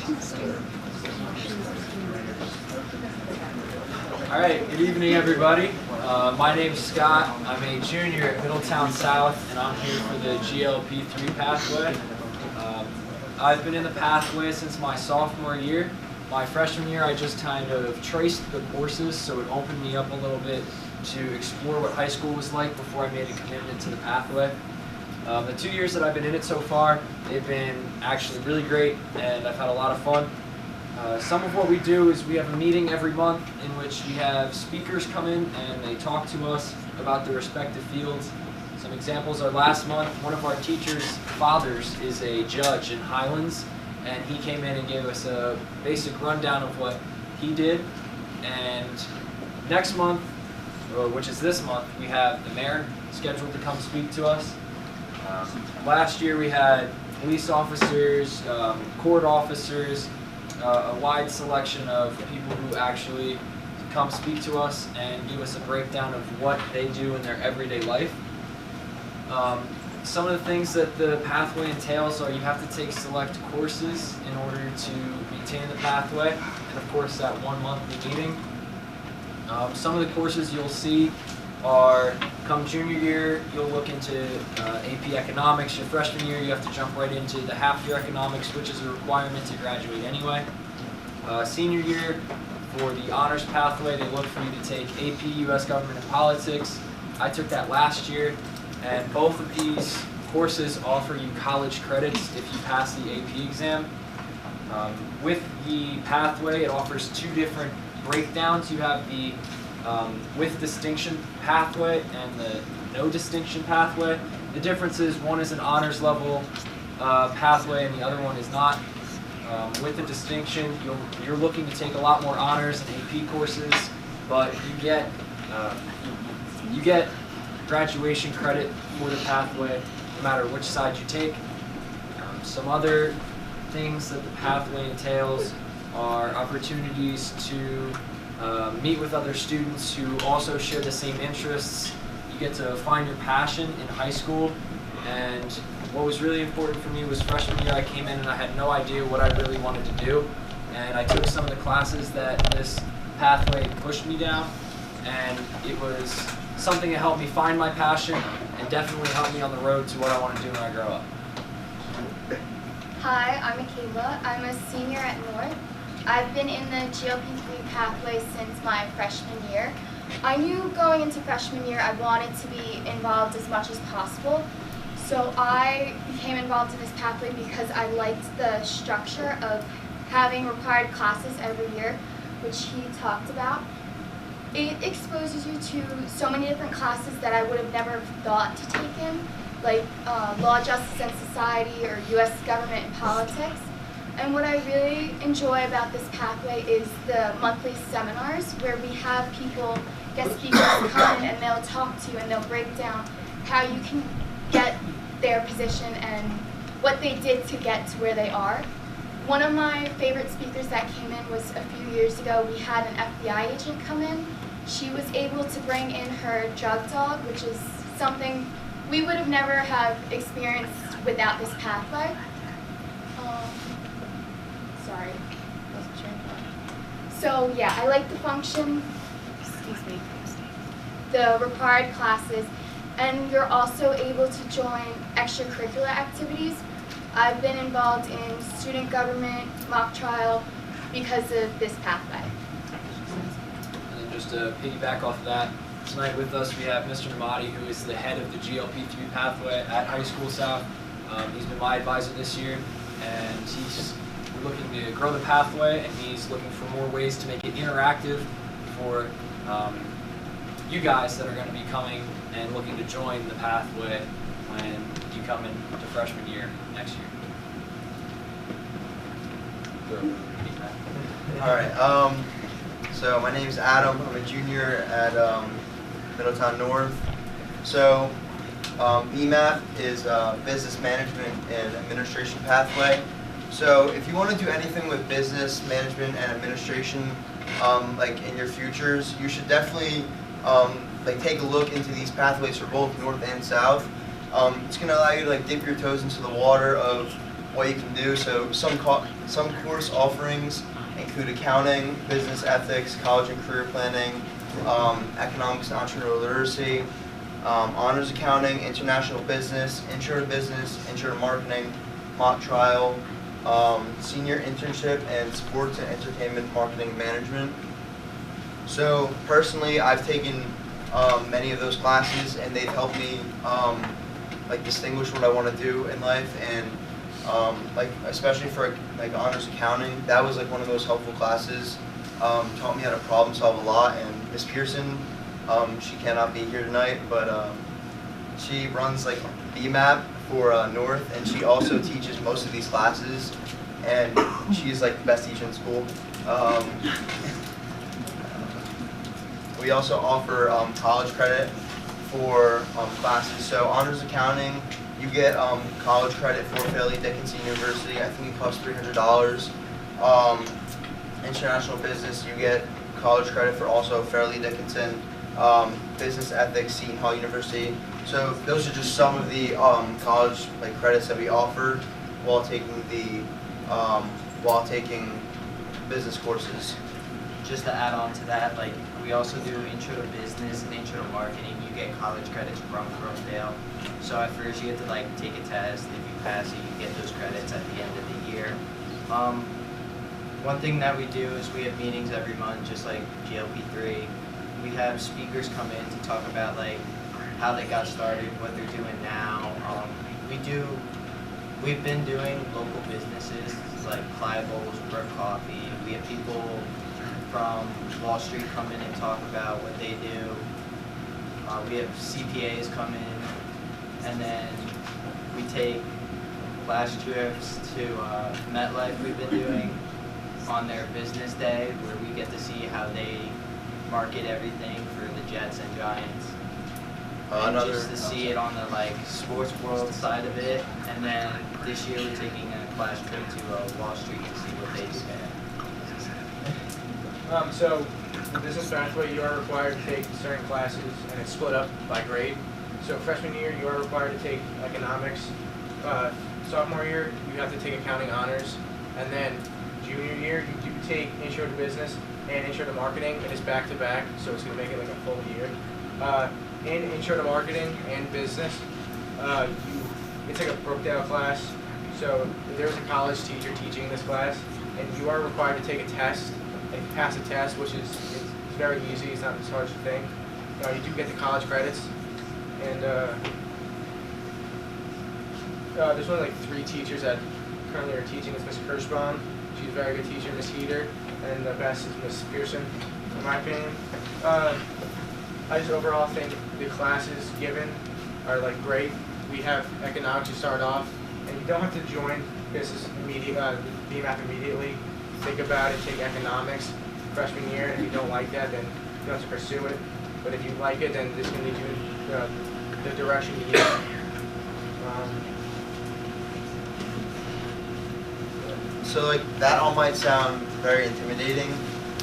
All right, good evening, everybody. My name's Scott. I'm a junior at Middletown South, and I'm here for the GLP3 pathway. I've been in the pathway since my sophomore year. My freshman year, I just kind of traced the courses, so it opened me up a little bit to explore what high school was like before I made a commitment to the pathway. The 2 years that I've been in it so far, they've been actually really great, and I've had a lot of fun. Some of what we do is we have a meeting every month in which we have speakers come in and they talk to us about their respective fields. Some examples are last month, one of our teachers' fathers is a judge in Highlands, and he came in and gave us a basic rundown of what he did. And next month, which is this month, we have the mayor scheduled to come speak to us. Last year we had police officers, court officers, a wide selection of people who actually come speak to us and give us a breakdown of what they do in their everyday life. Some of the things that the pathway entails are you have to take select courses in order to maintain the pathway, and of course that 1 monthly meeting. Some of the courses you'll see are, come junior year, you'll look into AP Economics. Your freshman year, you have to jump right into the half-year Economics, which is a requirement to graduate anyway. Senior year, for the honors pathway, they look for you to take AP, US Government and Politics. I took that last year, and both of these courses offer you college credits if you pass the AP exam. With the pathway, it offers two different breakdowns. You have the with distinction pathway and the no distinction pathway. The difference is one is an honors level pathway and the other one is not. With the distinction, you're looking to take a lot more honors and AP courses, but you get graduation credit for the pathway no matter which side you take. Some other things that the pathway entails are opportunities to meet with other students who also share the same interests. You get to find your passion in high school, and what was really important for me was freshman year I came in and I had no idea what I really wanted to do, and I took some of the classes that this pathway pushed me down, and it was something that helped me find my passion and definitely helped me on the road to what I want to do when I grow up. Hi, I'm Michaela. I'm a senior at North. I've been in the GOP3 pathway since my freshman year. I knew going into freshman year I wanted to be involved as much as possible. So I became involved in this pathway because I liked the structure of having required classes every year, which he talked about. It exposes you to so many different classes that I would have never thought to take in, like Law, Justice, and Society, or US Government and Politics. And what I really enjoy about this pathway is the monthly seminars where we have people, guest speakers come in and they'll talk to you and they'll break down how you can get their position and what they did to get to where they are. One of my favorite speakers that came in was a few years ago. We had an FBI agent come in. She was able to bring in her drug dog, which is something we would have never have experienced without this pathway. Sorry, wasn't sure. So yeah, I like the function, the required classes, and you're also able to join extracurricular activities. I've been involved in student government, mock trial, because of this pathway. And then just to piggyback off of that, tonight with us we have Mr. Namadi, who is the head of the GLP3 pathway at High School South. He's been my advisor this year, and we're looking to grow the pathway, and he's looking for more ways to make it interactive for you guys that are going to be coming and looking to join the pathway when you come into freshman year next year. All right. So my name's Adam. I'm a junior at Middletown North. So BMAT is Business Management and Administration pathway. So if you want to do anything with business management and administration, like in your futures, you should definitely like take a look into these pathways for both North and South. It's going to allow you to like dip your toes into the water of what you can do. So some course offerings include accounting, business ethics, college and career planning, economics and entrepreneurial literacy, honors accounting, international business, intro to marketing, mock trial, senior internship, and sports and entertainment marketing management. So personally, I've taken many of those classes, and they've helped me like distinguish what I want to do in life, and like especially for like honors accounting, that was like one of the most helpful classes. Taught me how to problem solve a lot, and Miss Pearson, she cannot be here tonight, but she runs like BMAP for North, and she also teaches most of these classes, and she's like the best teacher in school. We also offer college credit for classes. So honors accounting, you get college credit for Fairleigh Dickinson University. I think it costs $300. International business, you get college credit for also Fairleigh Dickinson. Business ethics, Seton Hall University. So those are just some of the college like credits that we offer while taking business courses. Just to add on to that, like we also do intro to business and intro to marketing. You get college credits from Rosedale. So at first you have to like take a test. If you pass it, you get those credits at the end of the year. One thing that we do is we have meetings every month, just like GLP3. We have speakers come in to talk about like how they got started, what they're doing now. We've been doing local businesses like Clive's, Brook Coffee. We have people from Wall Street come in and talk about what they do. We have CPAs come in, and then we take class trips to MetLife we've been doing on their business day, where we get to see how they market everything for the Jets and Giants. And just to see it on the like sports world side of it, and then this year we're taking a class trip to Wall Street to see what they do there. So the business pathway, you are required to take certain classes, and it's split up by grade. So freshman year, you are required to take economics. Sophomore year, you have to take accounting honors, and then junior year, you do take intro to business and intro to marketing. It is back to back, so it's going to make it like a full year. In intro to marketing and business, it's like a Brookdale class. So there's a college teacher teaching this class, and you are required to take a test and pass a test, which is it's very easy. It's not as hard as you think. You do get the college credits, and there's only like 3 teachers that currently are teaching. It's Miss Kirschbaum. She's a very good teacher, Miss Heater, and the best is Miss Pearson, in my opinion. I just overall think the classes given are like great. We have economics to start off, and you don't have to join business BMAP immediately. Think about it, take economics freshman year, and if you don't like that, then you don't have to pursue it. But if you like it, then this can lead you in the direction you need. So like that all might sound very intimidating,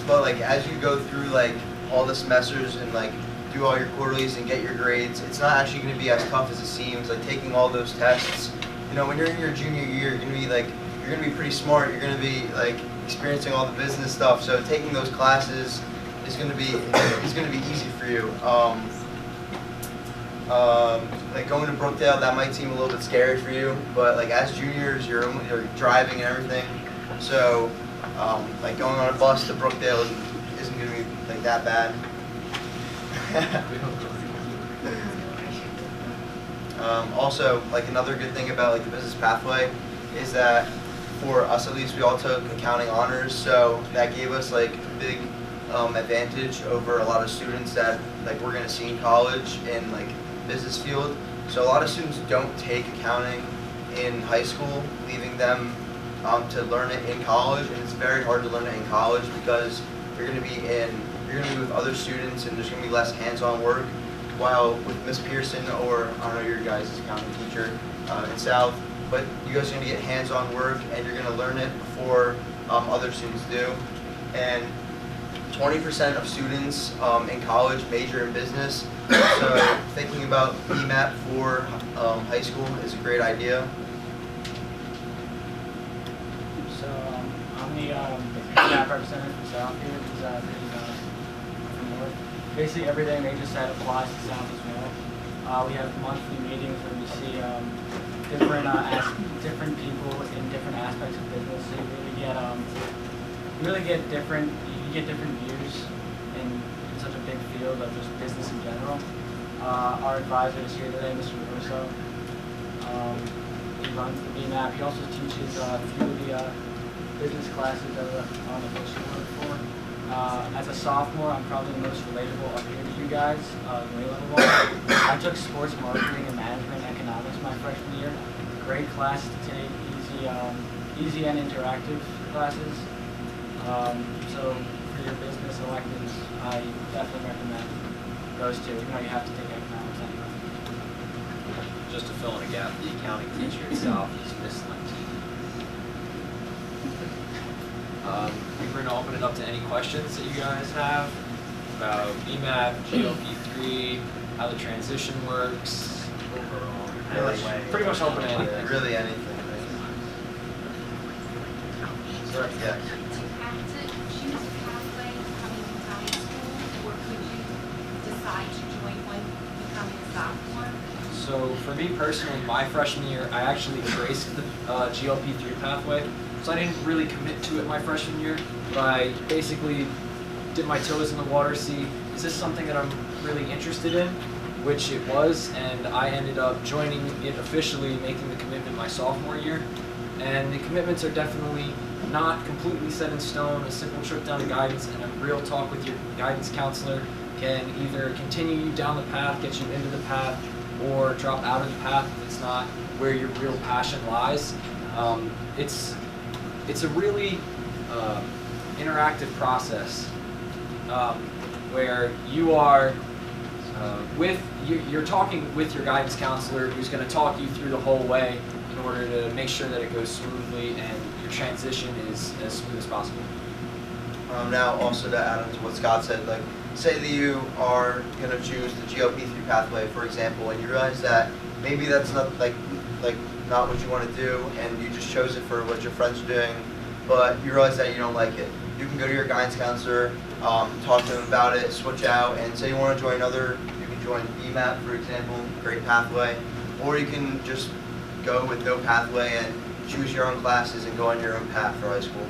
but like as you go through like all the semesters and like do all your quarterlies and get your grades, it's not actually going to be as tough as it seems. Like taking all those tests, you know, when you're in your junior year, you're going to be pretty smart. You're going to be like experiencing all the business stuff. So taking those classes is going to be easy for you. Like going to Brookdale, that might seem a little bit scary for you, but like as juniors, you're driving and everything. So like going on a bus to Brookdale isn't going to be like that bad. Also, like another good thing about like the business pathway is that for us at least, we all took accounting honors, so that gave us like a big advantage over a lot of students that like we're going to see in college in like business field. So a lot of students don't take accounting in high school, leaving them to learn it in college, and it's very hard to learn it in college because you're going to be with other students, and there's going to be less hands-on work. While with Miss Pearson, or I don't know your guys' accounting teacher in South, but you guys are going to get hands-on work, and you're going to learn it before other students do. And 20% of students in college major in business, so thinking about BMAT for high school is a great idea. the staff representative from South here, who's from North. Basically, everything they just said applies to South as well. We have monthly meetings where we see different people in different aspects of business. So you really get different views in such a big field of just business in general. Our advisor is here today, Mr. Russo. He runs the BMAP. He also teaches a few of the business classes that are on the books we work for. As a sophomore, I'm probably the most relatable up here to you guys, grade level 1. I took sports marketing and management economics my freshman year. Great classes to take, easy and interactive classes. So for your business electives, I definitely recommend those two. You know, you have to take economics anyway. Just to fill in a gap, the accounting teacher itself is Miss 19. We're going to open it up to any questions that you guys have about BMAP, GOP3, how the transition works, overall. Pretty much open to anything. Really anything. Sorry. Yeah. Do you have to choose a pathway coming to high school, or could you decide to join one becoming a sophomore? So for me personally, my freshman year, I actually traced the GOP3 pathway. So I didn't really commit to it my freshman year, but I basically dipped my toes in the water, see, is this something that I'm really interested in? Which it was, and I ended up joining it officially, making the commitment my sophomore year. And the commitments are definitely not completely set in stone. A simple trip down to guidance and a real talk with your guidance counselor can either continue you down the path, get you into the path, or drop out of the path if it's not where your real passion lies. It's a really interactive process where you are you're talking with your guidance counselor, who's going to talk you through the whole way in order to make sure that it goes smoothly and your transition is as smooth as possible. Now, also to add on to what Scott said, like, say that you are going to choose the GOP3 pathway, for example, and you realize that maybe that's not not what you want to do, and you just chose it for what your friends are doing, but you realize that you don't like it. You can go to your guidance counselor, talk to them about it, switch out, and say you want to join you can join BMAP, for example, great pathway, or you can just go with no pathway and choose your own classes and go on your own path for high school.